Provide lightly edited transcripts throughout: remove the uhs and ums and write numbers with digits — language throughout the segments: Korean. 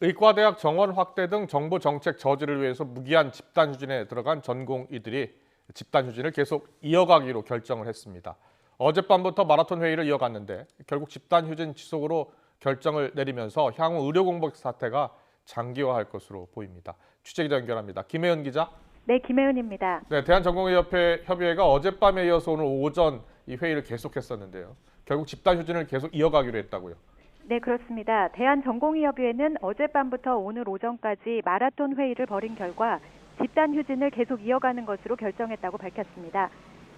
의과대학 정원 확대 등 정부 정책 저지를 위해서 무기한 집단 휴진에 들어간 전공의들이 집단 휴진을 계속 이어가기로 결정을 했습니다. 어젯밤부터 마라톤 회의를 이어갔는데 결국 집단 휴진 지속으로 결정을 내리면서 향후 의료 공백 사태가 장기화할 것으로 보입니다. 취재기자 연결합니다. 김혜연 기자. 네, 김혜은입니다. 네, 대한전공의협회 협의회가 어젯밤에 이어서 오늘 오전 이 회의를 계속했었는데요. 결국 집단 휴진을 계속 이어가기로 했다고요. 네, 그렇습니다. 대한전공의협의회는 어젯밤부터 오늘 오전까지 마라톤 회의를 벌인 결과 집단 휴진을 계속 이어가는 것으로 결정했다고 밝혔습니다.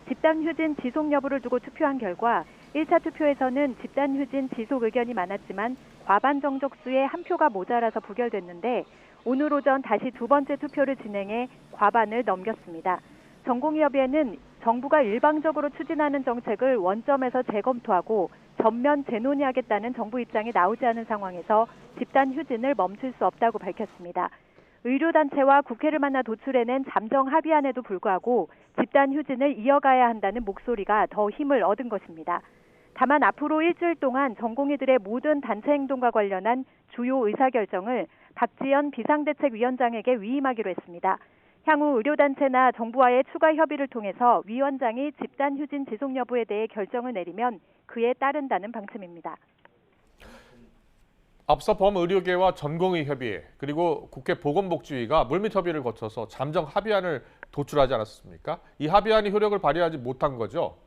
집단 휴진 지속 여부를 두고 투표한 결과 1차 투표에서는 집단 휴진 지속 의견이 많았지만 과반 정적수의 한 표가 모자라서 부결됐는데 오늘 오전 다시 두 번째 투표를 진행해 과반을 넘겼습니다. 전공의협의회는 정부가 일방적으로 추진하는 정책을 원점에서 재검토하고 전면 재논의하겠다는 정부 입장이 나오지 않은 상황에서 집단 휴진을 멈출 수 없다고 밝혔습니다. 의료단체와 국회를 만나 도출해낸 잠정 합의안에도 불구하고 집단 휴진을 이어가야 한다는 목소리가 더 힘을 얻은 것입니다. 다만 앞으로 일주일 동안 전공의들의 모든 단체 행동과 관련한 주요 의사결정을 박지연 비상대책위원장에게 위임하기로 했습니다. 향후 의료단체나 정부와의 추가 협의를 통해서 위원장이 집단 휴진 지속 여부에 대해 결정을 내리면 그에 따른다는 방침입니다. 앞서 범의료계와 전공의협의회 그리고 국회 보건복지위가 물밑 협의를 거쳐서 잠정 합의안을 도출하지 않았습니까? 이 합의안이 효력을 발휘하지 못한 거죠?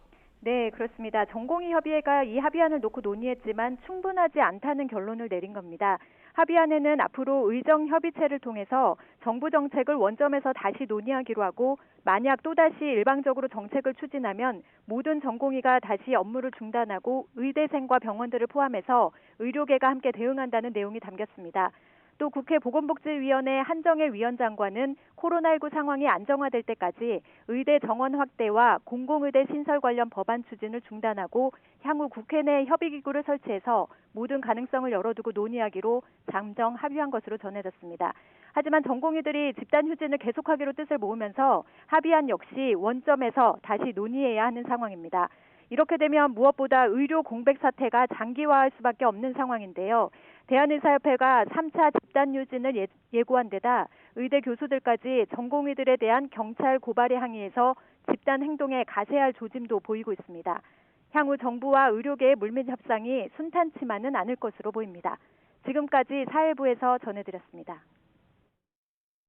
네, 그렇습니다. 전공의협의회가 이 합의안을 놓고 논의했지만 충분하지 않다는 결론을 내린 겁니다. 합의안에는 앞으로 의정협의체를 통해서 정부 정책을 원점에서 다시 논의하기로 하고 만약 또다시 일방적으로 정책을 추진하면 모든 전공의가 다시 업무를 중단하고 의대생과 병원들을 포함해서 의료계가 함께 대응한다는 내용이 담겼습니다. 또 국회 보건복지위원회 한정혜 위원장과는 코로나19 상황이 안정화될 때까지 의대 정원 확대와 공공의대 신설 관련 법안 추진을 중단하고 향후 국회 내 협의기구를 설치해서 모든 가능성을 열어두고 논의하기로 잠정 합의한 것으로 전해졌습니다. 하지만 전공의들이 집단 휴진을 계속하기로 뜻을 모으면서 합의안 역시 원점에서 다시 논의해야 하는 상황입니다. 이렇게 되면 무엇보다 의료 공백 사태가 장기화할 수밖에 없는 상황인데요. 대한의사협회가 3차 집단 휴진을 예고한 데다 의대 교수들까지 전공의들에 대한 경찰 고발에 항의해서 집단 행동에 가세할 조짐도 보이고 있습니다. 향후 정부와 의료계의 물밑 협상이 순탄치만은 않을 것으로 보입니다. 지금까지 사회부에서 전해드렸습니다.